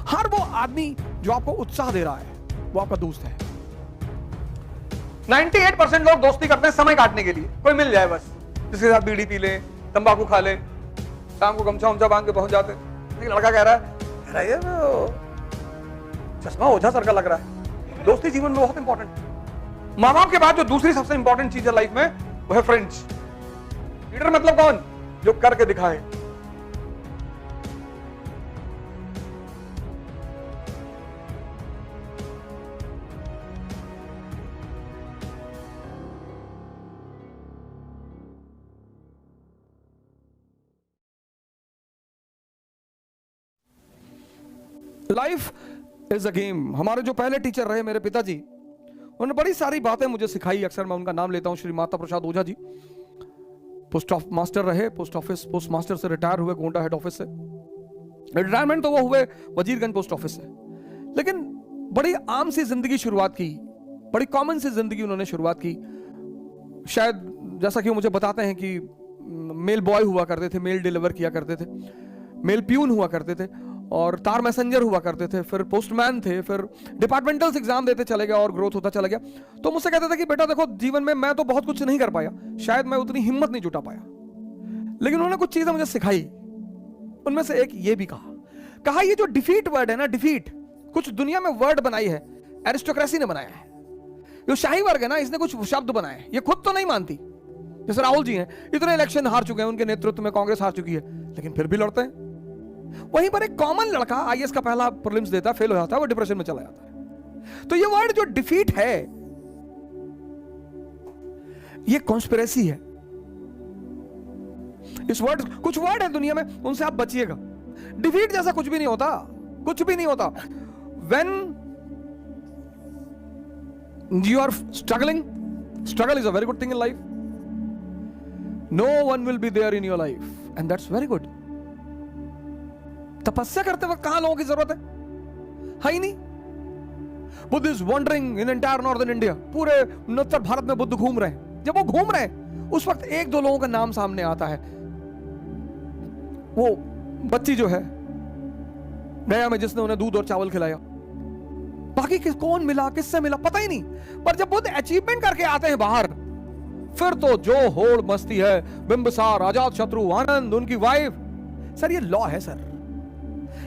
हर वो आदमी जो आपको उत्साह दे रहा है वो आपका दोस्त है। 98% लोग दोस्ती करते हैं समय काटने के लिए, कोई मिल जाए बस, जिसके साथ बीड़ी पी ले, तंबाकू खा ले, शाम को गमछा उमछा बांध के पहुंच जाते। एक लड़का कह रहा है यार चश्मा ओझा सर का लग रहा है। दोस्ती जीवन में बहुत इंपॉर्टेंट। माँ बाप के बाद जो दूसरी सबसे इंपॉर्टेंट चीज है लाइफ में वो है फ्रेंड्स। लीडर मतलब कौन? जो करके दिखाए। Life is a game. हमारे जो पहले टीचर रहे मेरे पिताजी, उन्होंने बड़ी सारी बातें मुझे सिखाई। अक्सर मैं उनका नाम लेता हूं, श्री माता प्रसाद ओझा जी। पोस्ट मास्टर रहे, पोस्ट मास्टर से रिटायर हुए गोंडा हेड ऑफिस से। रिटायरमेंट तो वो हुए वजीरगंज पोस्ट ऑफिस से, लेकिन बड़ी आम सी जिंदगी शुरुआत की, बड़ी कॉमन सी जिंदगी उन्होंने शुरुआत की। शायद जैसा कि वो मुझे बताते हैं कि मेल बॉय हुआ करते थे, मेल डिलीवर किया करते थे, मेल प्यून हुआ करते थे, और तार मैसेंजर हुआ करते थे, फिर पोस्टमैन थे, फिर डिपार्टमेंटल एग्जाम देते चले गए और ग्रोथ होता चला गया। तो मुझसे कहते थे कि बेटा देखो, जीवन में मैं तो बहुत कुछ नहीं कर पाया, शायद मैं उतनी हिम्मत नहीं जुटा पाया, लेकिन उन्होंने कुछ चीजें मुझे सिखाई। उनमें से एक ये भी कहा ये जो डिफीट वर्ड है ना, डिफीट कुछ दुनिया में वर्ड बनाई है, एरिस्टोक्रेसी ने बनाया है। जो शाही वर्ग है ना, इसने कुछ शब्द बनाए, ये खुद तो नहीं मानती। जैसे राहुल जी हैं, इतने इलेक्शन हार चुके हैं, उनके नेतृत्व में कांग्रेस हार चुकी है, लेकिन फिर भी लड़ते हैं। वहीं पर एक कॉमन लड़का आईएएस का पहला प्रीलिम्स देता है, फेल हो जाता है, वो डिप्रेशन में चला जाता है। तो ये वर्ड जो डिफीट है, ये कॉन्स्पिरेसी है। इस वर्ड, कुछ वर्ड है दुनिया में, उनसे आप बचिएगा। डिफीट जैसा कुछ भी नहीं होता, कुछ भी नहीं होता। When you are struggling, struggle is a very good thing in life. No one will be there in your life and that's very good. तपस्या करते वक्त कहां लोगों की जरूरत है ही नहीं। Buddha is wandering in entire northern India, पूरे उत्तर भारत में बुद्ध घूम रहे हैं। जब वो घूम रहे हैं, उस वक्त एक दो लोगों का नाम सामने आता है। वो बच्ची जो है गया में, जिसने उन्हें दूध और चावल खिलाया। बाकी कौन मिला, किससे मिला, पता ही नहीं। पर जब बुद्ध अचीवमेंट करके आते हैं बाहर, फिर तो जो होड़ मस्ती है, बिंबिसार, अजात शत्रु, आनंद, उनकी वाइफ। सर ये लॉ है सर,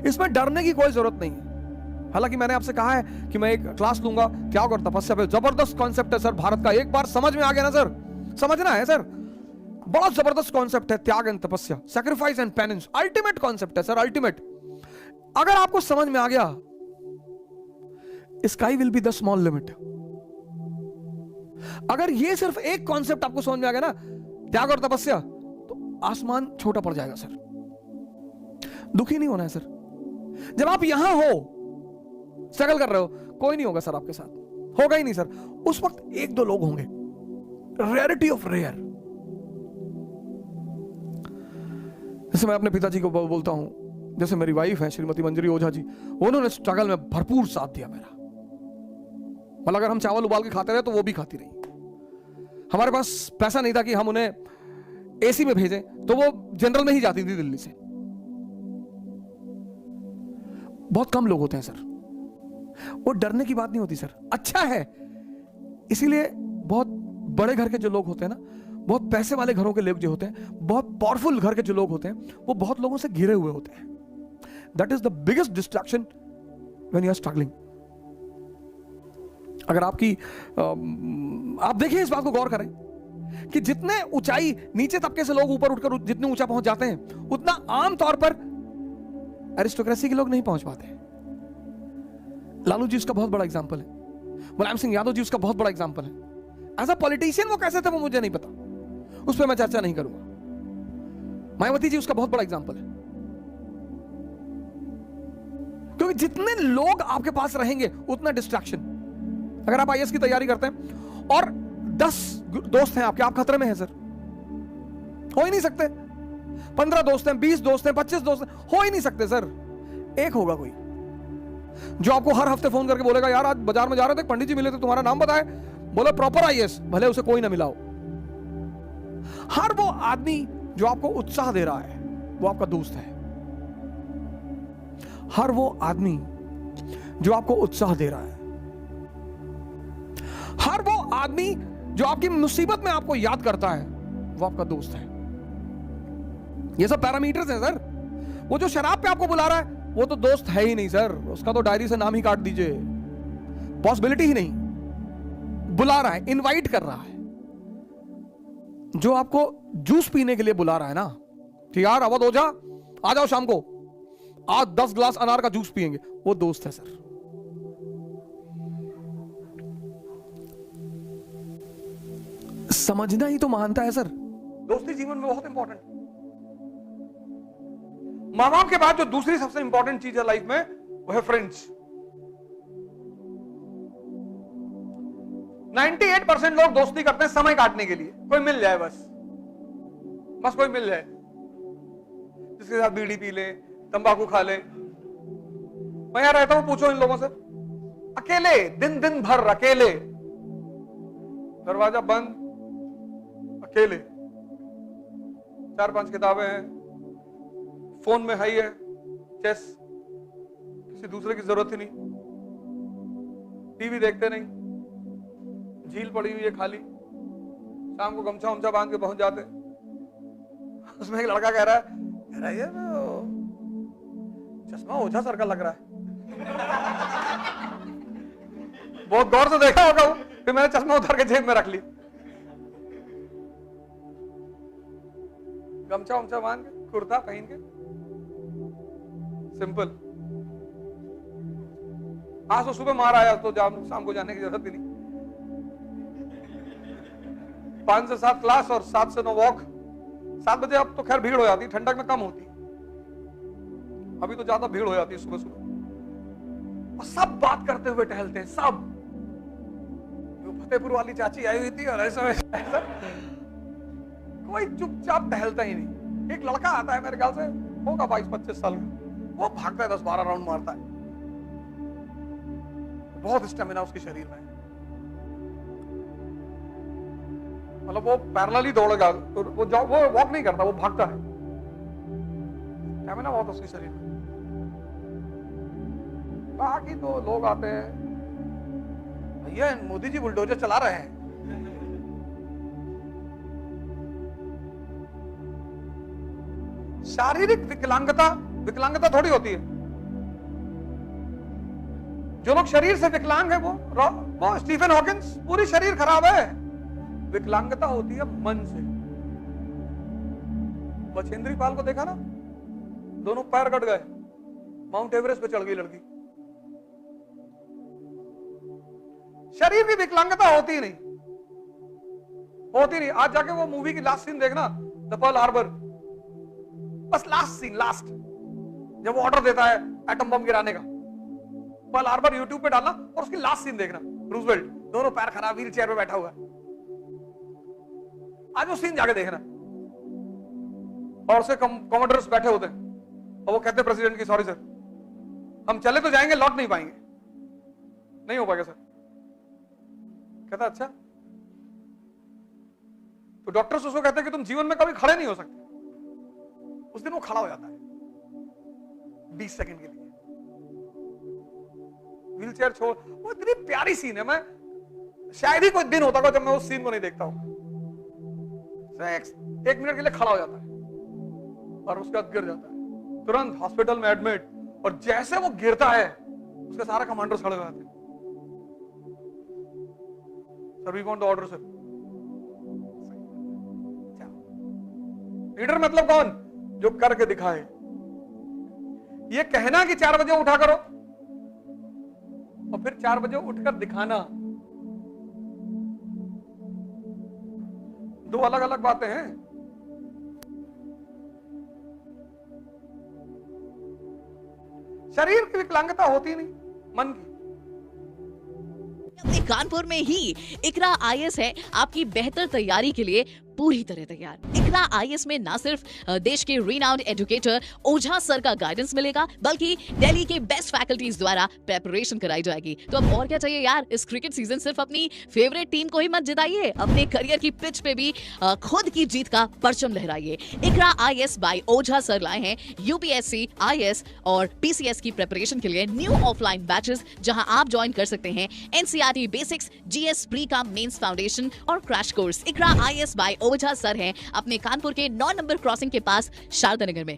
इसमें डरने की कोई जरूरत नहीं है। हालांकि मैंने आपसे कहा है कि मैं एक क्लास लूंगा त्याग और तपस्या पे। जबरदस्त कॉन्सेप्ट है सर भारत का, एक बार समझ में आ गया ना सर, समझना है सर, बहुत जबरदस्त कॉन्सेप्ट है त्याग एंड तपस्या, sacrifice and penance, ultimate concept है सर, अल्टीमेट। अगर आपको समझ में आ गया, sky will be the small limit. अगर ये सिर्फ एक कॉन्सेप्ट आपको समझ में आ गया ना, त्याग और तपस्या, तो आसमान छोटा पड़ जाएगा सर। दुखी नहीं होना है सर। जब आप यहां हो, स्ट्रगल कर रहे हो, कोई नहीं होगा सर आपके साथ, होगा ही नहीं सर। उस वक्त एक दो लोग होंगे, रेयरिटी ऑफ रेयर। जैसे मैं अपने पिताजी को बोलता हूं, जैसे मेरी वाइफ है श्रीमती मंजरी ओझा जी, उन्होंने स्ट्रगल में भरपूर साथ दिया मेरा। मतलब अगर हम चावल उबाल के खाते रहे तो वो भी खाती रही। हमारे पास पैसा नहीं था कि हम उन्हें एसी में भेजें, तो वो जनरल में ही जाती थी दिल्ली से। बहुत कम लोग होते हैं सर, वो डरने की बात नहीं होती सर, अच्छा है। इसीलिए बहुत बड़े घर के जो लोग होते हैं ना, बहुत पैसे वाले घरों के लोग जो होते हैं, बहुत पावरफुल घर के जो लोग होते हैं, वो बहुत लोगों से घिरे हुए होते हैं। That is the biggest distraction when you are struggling. अगर आपकी आप देखिए, इस बात को गौर करें कि जितने ऊंचाई नीचे तबके से लोग ऊपर उठकर जितने ऊंचा पहुंच जाते हैं, उतना आम तौर पर एरिस्टोक्रेसी के लोग नहीं पहुंच पाते। लालू जी उसका बहुत बड़ा एग्जांपल है, मुलायम सिंह यादव जी उसका बहुत बड़ा एग्जांपल है। एज अ पॉलिटिशियन वो कैसे थे वो मुझे नहीं पता, उस पर मैं चर्चा नहीं करूंगा। मायावती जी उसका बहुत बड़ा एग्जांपल है। क्योंकि जितने लोग आपके पास रहेंगे उतना डिस्ट्रैक्शन। अगर आप आईएएस की तैयारी करते हैं और 10 दोस्त हैं आपके, आप खतरे में हैं सर, हो ही नहीं सकते। 15 दोस्त हैं, 20 दोस्त हैं, 25 दोस्त हैं, हो ही नहीं सकते सर। एक होगा कोई जो आपको हर हफ्ते फोन करके बोलेगा, यार आज बाजार में जा रहे थे, पंडित जी मिले थे, तुम्हारा नाम बताए, बोले प्रॉपर आईएएस, भले उसे कोई ना मिला हो। हर वो आदमी जो आपको उत्साह दे रहा है वो आपका दोस्त है। हर वो आदमी जो आपको उत्साह दे रहा है, हर वो आदमी जो आपकी मुसीबत में आपको याद करता है, वो आपका दोस्त है। ये सब पैरामीटर्स हैं सर। वो जो शराब पे आपको बुला रहा है वो तो दोस्त है ही नहीं सर, उसका तो डायरी से नाम ही काट दीजिए, पॉसिबिलिटी ही नहीं। बुला रहा है, इनवाइट कर रहा है। जो आपको जूस पीने के लिए बुला रहा है ना कि यार अवध हो जा, आ जाओ शाम को, आज 10 ग्लास अनार का जूस पिएंगे, वो दोस्त है सर। समझना ही तो महानता है सर। दोस्ती जीवन में बहुत इंपॉर्टेंट। माँ बाप के बाद जो दूसरी सबसे इंपॉर्टेंट चीज है लाइफ में, वो है फ्रेंड्स। 98% लोग दोस्ती करते हैं समय काटने के लिए, कोई मिल जाए बस कोई मिल जाए जिसके साथ बीड़ी पी ले, तंबाकू खा ले। मैं यहां रहता हूं, पूछो इन लोगों से, अकेले दिन भर अकेले, दरवाजा बंद, अकेले, 4-5 किताबें हैं, फोन में है ही है चेस, किसी दूसरे की जरूरत ही नहीं, टीवी देखते नहीं, झील पड़ी हुई है खाली, शाम को गमछा उमछा बांध के पहुंच जाते। उसमें एक लड़का कह रहा है ये चश्मा ओझा सर का लग रहा है। बहुत गौर से देखा होगा वो, फिर मैंने चश्मा उतार के जेब में रख ली, गमछा उमछा बांध के, कुर्ता पहन के, सिंपल। आज तो सुबह मार आया तो शाम को जाने की जरूरत ही नहीं। 5 से 7 क्लास और 7 से 9 वॉक। 7 बजे अब तो खैर भीड़ हो जाती है, ठंडक में कम होती है, अभी तो ज्यादा भीड़ हो जाती है सुबह सुबह। और सब बात करते हुए टहलते हैं, सब। जो फतेहपुर वाली चाची आई हुई थी और ऐसा कोई चुपचाप टहलता ही नहीं। एक लड़का आता है, मेरे ख्याल से होगा 22-25 साल का, वो भागता है, 10-12 राउंड मारता है, बहुत स्टेमिना उसके शरीर में, मतलब वो पैरेलली दौड़ेगा, तो वो वॉक नहीं करता, वो भागता है, स्टेमिना बहुत उसके शरीर में। बाकी तो लोग आते हैं, भैया मोदी जी बुलडोजर चला रहे हैं, शारीरिक विकलांगता थोड़ी होती है। जो लोग शरीर से विकलांग है वो स्टीफन हॉकिंस, पूरी शरीर खराब है, विकलांगता होती है मन से। बछेंद्री पाल को देखा ना, दोनों पैर कट गए, माउंट एवरेस्ट पे चढ़ गई लड़की। शरीर की विकलांगता होती ही नहीं, होती नहीं। आज जाके वो मूवी की लास्ट सीन देखना, द पर्ल हार्बर, बस लास्ट सीन, लास्ट जब वो ऑर्डर देता है एटम बम गिराने का, पर्ल हार्बर यूट्यूब पे डालना और उसकी लास्ट सीन देखना। रूजवेल्ट दोनों पैर खराब, व्हील चेयर पे बैठा हुआ है, आज वो सीन जाके देखना। और से कमांडर्स बैठे होते हैं और वो कहते हैं प्रेसिडेंट की, सॉरी सर हम चले तो जाएंगे, लौट नहीं पाएंगे, नहीं हो पाएगा सर। कहता अच्छा, तो डॉक्टर्स उसको कहते हैं कि तुम जीवन में कभी खड़े नहीं हो सकते। उस दिन वो खड़ा हो जाता है 20 सेकंड के लिए, व्हील चेयर छोड़। वो इतनी प्यारी सीन है, मैं शायद ही कोई दिन होता होगा जब मैं उस सीन को नहीं देखता हूं। 1 मिनट के लिए खड़ा हो जाता है और उसके बाद गिर जाता है, तुरंत हॉस्पिटल में एडमिट, और जैसे वो गिरता है उसके सारे कमांडर्स खड़े हो जाते हैं, sir we want the order sir. Leader मतलब कौन? जो करके दिखाए। ये कहना कि 4 बजे उठा करो और फिर 4 बजे उठकर दिखाना, 2 अलग अलग बातें हैं। शरीर की विकलांगता होती नहीं, मन की। अपने कानपुर में ही इकरा IAS है आपकी बेहतर तैयारी के लिए पूरी तरह तैयार। इकरा आईएएस में ना सिर्फ देश के रिनाउंड एजुकेटर ओझा सर का गाइडेंस मिलेगा, बल्कि दिल्ली के बेस्ट फैकल्टीज द्वारा प्रेपरेशन कराई जाएगी। तो अब और क्या चाहिए यार। इस क्रिकेट सीजन सिर्फ अपनी फेवरेट टीम को ही मत जिताइए, अपने करियर की पिच पे भी खुद की जीत का परचम लहराइए। इकरा आईएएस बाय ओझा सर लाए हैं यूपीएससी, आईएएस और पीसीएस की प्रिपरेशन के लिए न्यू ऑफलाइन बैचेस, जहां आप ज्वाइन कर सकते हैं एनसीईआरटी बेसिक्स, जीएस प्री का मेंस फाउंडेशन और क्रैश कोर्स। इकरा आईएएस बाय ओझा सर हैं अपने कानपुर के 9 नंबर क्रॉसिंग के पास शारदा नगर में।